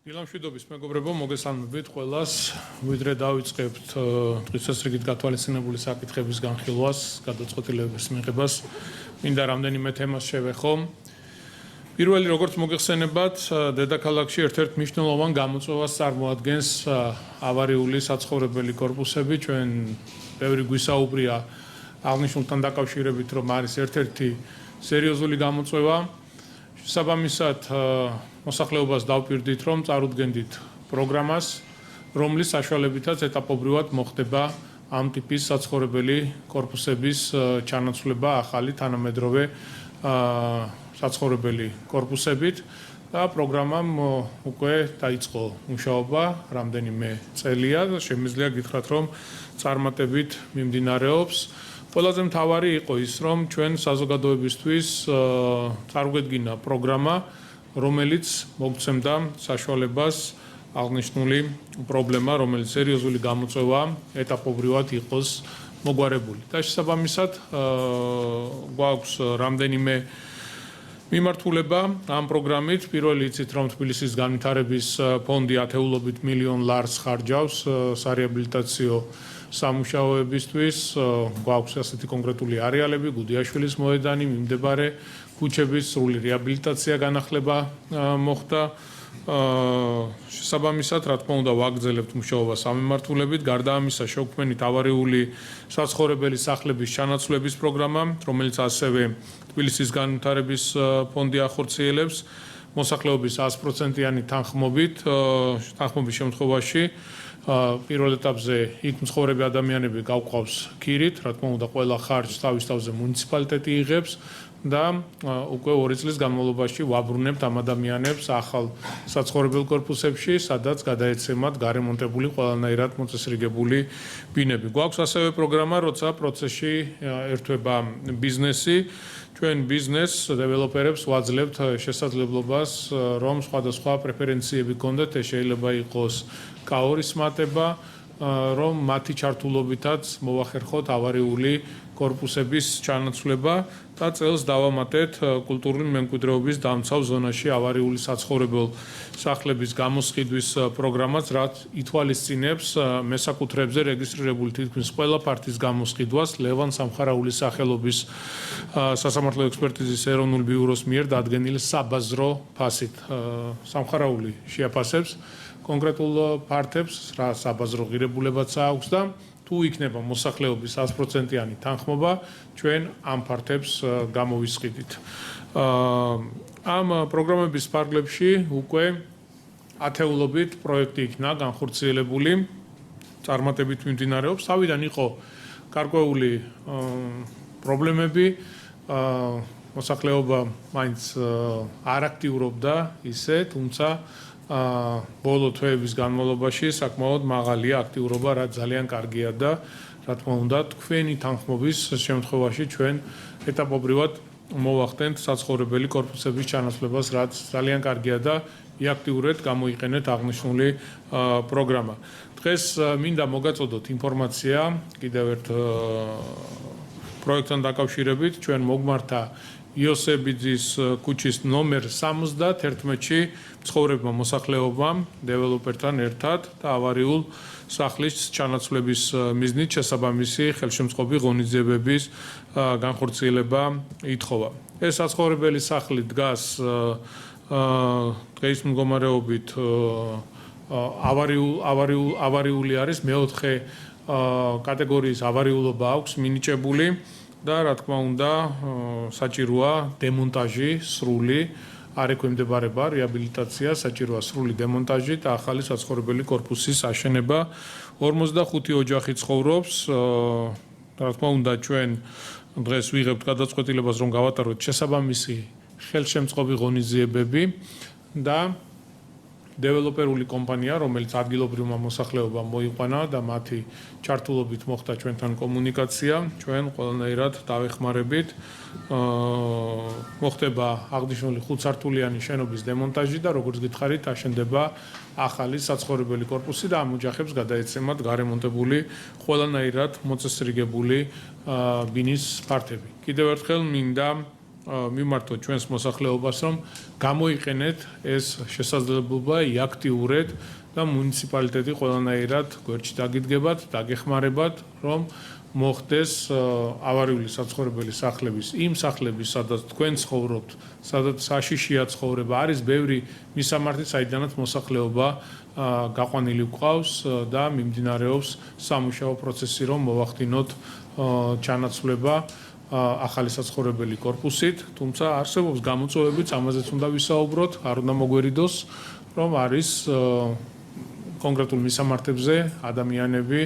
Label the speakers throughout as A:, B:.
A: დილამშვიდობის მეგობრებო, მოგესალმებით ყველას. ვიდრე დავიწყებთ დღის წესრიგით გათვალისწინებული საკითხების განხილვას, გადაწყვეტილებების მიღებას, მინდა რამდენიმე თემას შევეხო. პირველი, როგორც მოგეხსენებათ, დედაქალაქში ერთ-ერთ მნიშვნელოვან გამოწვევას წარმოადგენს ავარიული საცხოვრებელი კორპუსები. ჩვენ ბევრი გვისაუბრია აღნიშნულთან დაკავშირებით, რომ არის ერთ-ერთი სერიოზული გამოწვევა. შესაბამისად, მოსახლეობას დავპირდით, რომ წარუდგენდით პროგრამას, რომლის საშუალებითაც ეტაპობრივად მოხდება ამ ტიპის საცხოვრებელი კორპუსების ჩანაცვლება ახალი თანამედროვე საცხოვრებელი კორპუსებით და პროგრამამ უკვე დაიწყო მუშაობა რამდენიმე წელია და შემიძლია გითხრათ, რომ წარმატებით მიმდინარეობს. ყველაზე მთავარი იყო ის, რომ ჩვენ საზოგადოებისთვის წარუგედგინა პროგრამა, რომელიც მოგცემდა საშუალებას აღნიშნული პრობლემა, რომელიც სერიოზული გამოწვევა ეტაპობრივად იყოს მოგვარებული. და შესაბამისად გვაქვს რამდენიმე მიმართულება ამ პროგრამით. პირველი იცით, რომ თბილისის განვითარების ფონდი ათეულობით მილიონ ლარს ხარჯავს სარეაბილიტაციო სამუშაოებისთვის. გვაქვს ასეთი კონკრეტული არეალები, გუდიაშვილის მოედანი, მიმდებარე ქუჩების სრული რეაბილიტაცია განახლება მოხდა. შესაბამისად, რა თქმა უნდა, ვაგრძელებთ მუშაობას ამ მიმართულებით. გარდა ამისა, შევქმნით ავარიული საცხოვრებელი სახლების ჩანაცვლების პროგრამა, რომელიც ასევე თბილისის განვითარების ფონდი ახორციელებს მოსახლეობის 100%-იანი თანხმობის შემთხვევაში. პირველ ეტაპზე იქ მცხოვრები ადამიანები გავყავს ქირით, რა თქმა უნდა, ყველა ხარჯს თავის თავზე მუნიციპალიტეტი იღებს და უკვე 2 წლის განმავლობაში ვაბრუნებთ ამ ადამიანებს ახალ საცხოვრებელ კორპუსებში, სადაც გადაეცემათ გარემონტებული ყველანაირად მოწესრიგებული ბინები. გვაქვს ასევე პროგრამა, როცა პროცესში ერთვება ბიზნესი. ჩვენ ბიზნეს დეველოპერებს ვაძლევთ შესაძლებლობას, რომ სხვადასხვა პრეფერენციები გქონდეთ, ეს შეიძლება იყოს კაორის მატება, რომ მათი ჩართულობითაც მოვახერხოთ ავარიული კორპუსების ჩანაცვლება და წელს დავამატეთ კულტურული მემკვიდრეობის დამცავ ზონაში ავარიული საცხოვრებელ სახლების გამოსყიდვის პროგრამაც, რაც ითვალისწინებს მესაკუთრეებზე რეგისტრირებული თითქმის ყველა ფართის გამოსყიდვას ლევან სამხარაულის სახელობის სასამართლო ექსპერტიზის ეროვნული ბიუროს მიერ დადგენილი საბაზრო ფასით. სამხარაული შეაფასებს კონკრეტულ ფართებს, რა საბაზრო ღირებულებაც აქვს და თუ იქნება მოსახლეობის 100%-იანი თანხმობა, ჩვენ ამ ფართებს გამოვისყიდით. ამ პროგრამების ფარგლებში უკვე ათეულობით პროექტი იქნა განხორციელებული, წარმატებით მიმდინარეობს. თავიდან იყო გარკვეული პრობლემები, მოსახლეობა მაინც არ აქტიურობდა ისე, თუმცა ბოლო თვეების განმავლობაში საკმაოდ მაღალია აქტიურობა, რაც ძალიან კარგია და რა თქმა უნდა, თქვენი თანხმობის შემთხვევაში ჩვენ ეტაპობრივად მოვახდენთ საცხოვრებელი კორპუსების ჩანაცვლებას, რაც ძალიან კარგია და იაქტიურეთ გამოიყენეთ აღნიშნული პროგრამა. დღეს მინდა მოგაწოდოთ ინფორმაცია კიდევ ერთ პროექტთან დაკავშირებით. ჩვენ მოგმართა იოსებიძის ქუჩის ნომერ 71-ში მცხოვრებმა მოსახლეობამ დეველოპერთან ერთად და ავარიულ სახლის ჩანაცვლების მიზნით შესაბამისი ხელშემწყობი ღონისძიებების განხორციელება ითხოვა. ეს საცხოვრებელი სახლი დგას დღეის მდგომარეობით ავარიული არის, მეოთხე კატეგორიის ავარიულობა აქვს მინიჭებული. და რა თქმა უნდა, საჭიროა დემონტაჟი სრული, არ ექვემდებარება რეაბილიტაცია, საჭიროა სრული დემონტაჟი და ახალი საცხოვრებელი კორპუსის აშენება. 45 ოჯახი ცხოვრობს. რა თქმა უნდა, ჩვენ დღეს ვიღებთ გადაწყვეტილებას, რომ გავატაროთ შესაბამისი ხელშემწყობი ღონისძიებები და დეველოპერული კომპანია, რომელიც ადგილობრივმა მოსახლეობამ მოიყვანა და მათი ჩართულობით მოხდა ჩვენთან კომუნიკაცია, ჩვენ ყველანაირად დავეხმარებით. მოხდება აღნიშნული 5-სართულიანი შენობის დემონტაჟი და როგორც გითხარით, აშენდება ახალი საცხოვრებელი კორპუსი და ამ ოჯახებს გადაეცემათ გარემონტებული ყველანაირად მოწესრიგებული ბინის ფართები. კიდევ ერთხელ მინდა მიმართოთ ჩვენს მოსახლეობას, რომ გამოიყენეთ ეს შესაძლებლობა იაქტიურეთ და მუნიციპალიტეტი ყველანაირად გვერდში დაგიდგებათ, დაგეხმარებათ, რომ მოხდეს ავარიული საცხოვრებელი სახლების იმ სახლების, სადაც თქვენ ცხოვრობთ, სადაც საშიშია ცხოვრება, არის ბევრი მისამართი, საიდანაც მოსახლეობა გაყვანილი გვყავს და მიმდინარეობს სამუშაო პროცესი, რომ მოვახდინოთ ჩანაცვლება ახალი საცხოვრებელი კორპუსით, თუმცა არსებობს გამოწვევებიც, ამაზეც უნდა ვისაუბროთ, არ უნდა მოგვერიდოს, რომ არის კონკრეტულ მისამართებზე ადამიანები,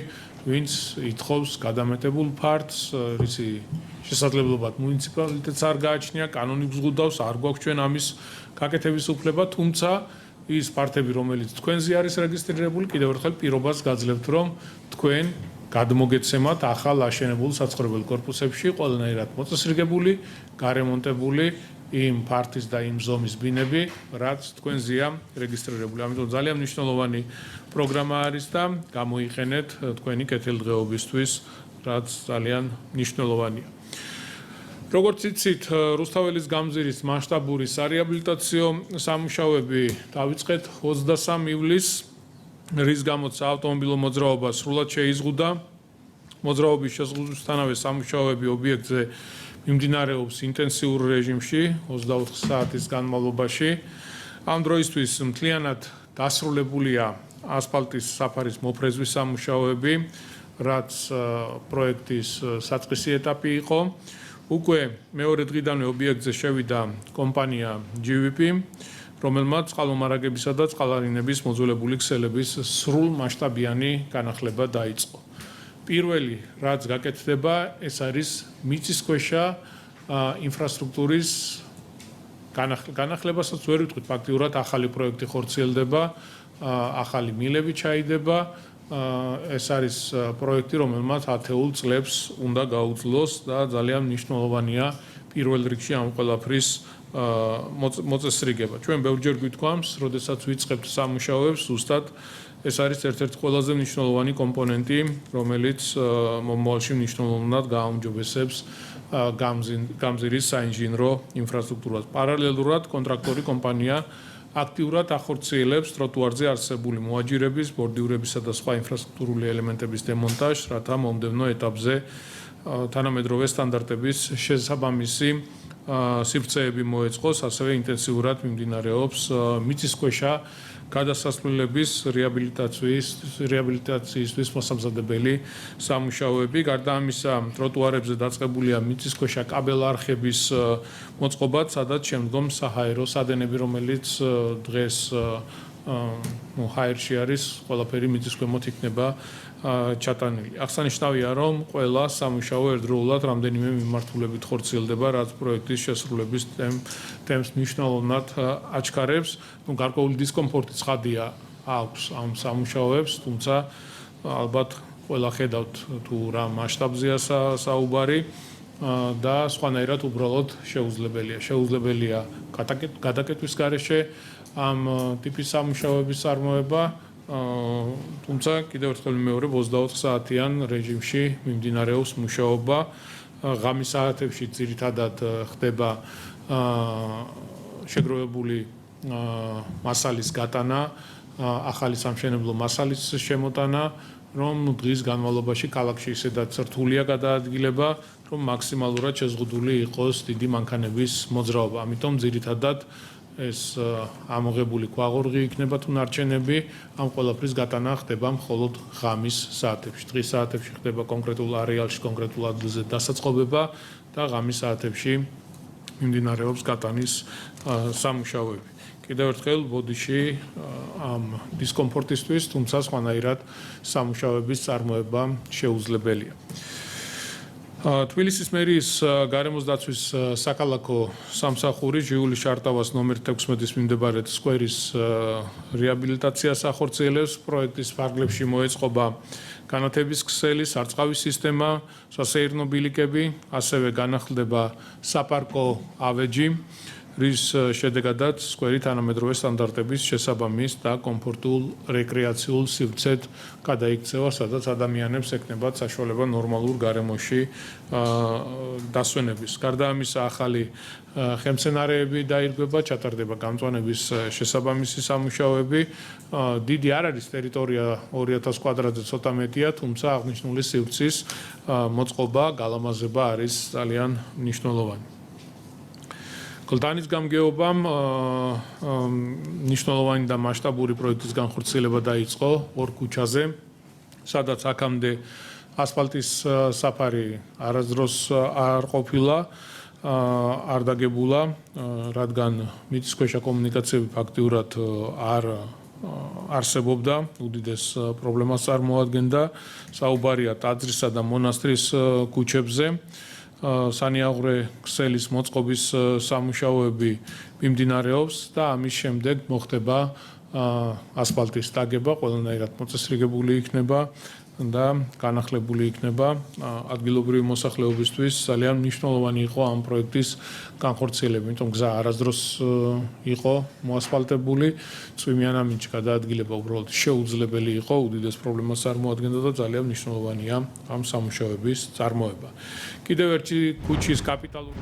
A: ვინც ითხოვს გადამეტებულ ფართს, რისი შესაძლებლობად მუნიციპალიტეტს არ გააჩნია, კანონი გზღუდავს, არ გვაქვს ჩვენ ამის გაკეთების უფლება, თუმცა ის ფართები, რომელიც თქვენზე არის რეგისტრირებული, კიდევ ერთხელ პირობას გაძლევთ, რომ თქვენ გადმოგეცემათ ახალ აშენებულ საცხოვრებელ კორპუსებში ყველანაირად მოწესრიგებული, გარემონტებული იმ ფართის და იმ ზომის ბინები, რაც თქვენზეა რეგისტრირებული. ამიტომ ძალიან მნიშვნელოვანი პროგრამა არის და გამოიყენეთ თქვენი კეთილდღეობისთვის, რაც ძალიან მნიშვნელოვანია. როგორც იცით, რუსთაველის გამზირის მასშტაბური სარეაბილიტაციო სამუშაოები დავიწყეთ 23 ივლისს, რის გამოც საავტომობილო მოძრაობა სრულად შეიზღუდა. მოძრაობის შეზღუდვისთანავე სამუშაოები ობიექტზე მიმდინარეობს ინტენსიურ რეჟიმში 24 საათის განმავლობაში. ამ დროისთვის მთლიანად დასრულებულია ასფალტის საფარის მოფრეზვის სამუშაოები, რაც პროექტის საწყისი ეტაპი იყო. უკვე მეორე დღიდანვე ობიექტზე შევიდა კომპანია GVP, რომელმაც წყალმომარაგებისა და წყალარინების მოძველებული ქსელების სრულ მასშტაბიანი განახლება დაიწყო. პირველი, რაც გაკეთდება, ეს არის მიწისქვეშა ინფრასტრუქტურის განახლებასაც ვერ ვიტყვით, ფაქტიურად ახალი პროექტი ხორციელდება, ახალი მილები ჩაიდება, ეს არის პროექტი, რომელმაც 10 წლებს უნდა გაუძლოს და ძალიან მნიშვნელოვანია პირველ რიგში ამ ყველაფრის მოწესრიგება. ჩვენ ბევრჯერ გვითქვამს, როდესაც ვიწყებთ სამუშაოებს, ზუსტად ეს არის ერთ-ერთი ყველაზე მნიშვნელოვანი კომპონენტი, რომელიც მომავალში მნიშვნელოვნად გააუმჯობესებს გამზირის საინჟინრო ინფრასტრუქტურას. პარალელურად კონტრაქტორი კომპანია აქტიურად ახორციელებს ტროტუარზე არსებული მოაჯირების, ბორდიურებისა და სხვა ინფრასტრუქტურული ელემენტების დემონტაჟს, რათა მომდევნო ეტაპზე თანამედროვე სტანდარტების შესაბამისი სივრცეები მოეწყოს, ასევე ინტენსიურად მიმდინარეობს მიწისქვეშა გადასასვლელების რეაბილიტაციისთვის მოსამზადებელი სამუშაოები. გარდა ამისა, ტროტუარებზე დაწყებულია მიწისქვეშა კაბელ-არხების მოწყობაც, სადაც შემდგომ საჰაერო სადენები, რომელიც დღეს ჰაერში არის, ყველაფერი მიწისქვემოთ იქნება ჩატანილი. აღსანიშნავია, რომ ყველა სამუშაო ერთდროულად რამდენიმე მიმართულებით ხორციელდება, რაც პროექტის შესრულების ტემპს მნიშვნელოვნად აჩქარებს. გარკვეული დისკომფორტი ცხადია აქვს ამ სამუშაოებს, თუმცა ალბათ ყველა ხედავთ თუ რა მასშტაბზეა საუბარი და სხვანაირად უბრალოდ შეუძლებელია. შეუძლებელია გადაკეტვის გარეშე ამ ტიპის სამუშაოების წარმოება, თუმცა კიდევ ერთხელ მეორე 24 საათიან რეჟიმში მიმდინარეობს მუშაობა. ღამის საათებში ძირითადად ხდება შეგროვებული მასალის გატანა, ახალი სამშენებლო მასალის შემოტანა, რომ დღის განმავლობაში ქალაქში ისედაც რთულია გადაადგილება, რომ მაქსიმალურად შეზღუდული იყოს დიდი მანქანების მოძრაობა. ამიტომ ძირითადად ეს ამოღებული ქვაღორღი იქნება თუ ნარჩენები, ამ ყველაფრის გატანა ხდება მხოლოდ ღამის საათებში. დღის საათებში ხდება კონკრეტულ არეალში, კონკრეტულ ადგილზე დასაწყობება და ღამის საათებში მიმდინარეობს გატანის სამუშაოები. კიდევ ერთხელ ბოდიში ამ დისკომფორტისთვის, თუმცა სხვანაირად სამუშაოების წარმოება შეუძლებელია. თბილისის მერიის გარემოს დაცვის საქალაქო სამსახური ჟიულის შარტავას ნომერ 16-ის მიმდებარე სკვერის რეაბილიტაციას ახორციელებს. პროექტის ფარგლებში მოეწყობა განათების ქსელი, სარწყავის სისტემა, სასეირნო ბილიკები, ასევე განახლდება საპარკო ავეჯი. რის შედეგადაც სკვერი თანამედროვე სტანდარტების შესაბამის და კომფორტულ რეკრეაციულ სივრცედ გადაიქცევა, სადაც ადამიანებს ექნებათ საშუალება ნორმალურ გარემოში დასვენების. გარდა ამისა, ახალი ხელმძენარეები დაირღვება, ჩატარდება გამწვანების შესაბამისი სამუშაოები. დიდი არ არის ტერიტორია 2000 კვადრატზე ცოტა მეტია, თუმცა აღნიშნული სივრცის მოწყობა, გალამაზება არის ძალიან მნიშვნელოვანი. კლდანის გამგეობამ მნიშვნელოვანი და მასშტაბური პროექტის განხორციელება დაიწყო ორ ქუჩაზე, სადაც აქამდე ასფალტის საფარი არასდროს არ ყოფილა, არ დაგებულა, რადგან მიწისქვეშა კომუნიკაციები ფაქტიურად არ არსებობდა, უდიდეს პრობლემას წარმოადგენდა. საუბარია ტაძრისა და მონასტრის ქუჩებზე. სანიაღვრე ქსელის მოწყობის სამუშაოები მიმდინარეობს და ამის შემდეგ მოხდება ასფალტის დაგება, ყველანაირად მოწესრიგებული იქნება და განახლებული იქნება. ადგილობრივი მოსახლეობისთვის ძალიან მნიშვნელოვანი იყო ამ პროექტის განხორციელება, იმიტომ გზა არასდროს იყო მოასფალტებული, წვიმიან ამინდში გადაადგილება უბრალოდ შეუძლებელი იყო, უდიდეს პრობლემას წარმოადგენდა და ძალიან მნიშვნელოვანია ამ სამუშაოების წარმოება. კიდევ ერთი ქუჩის კაპიტალური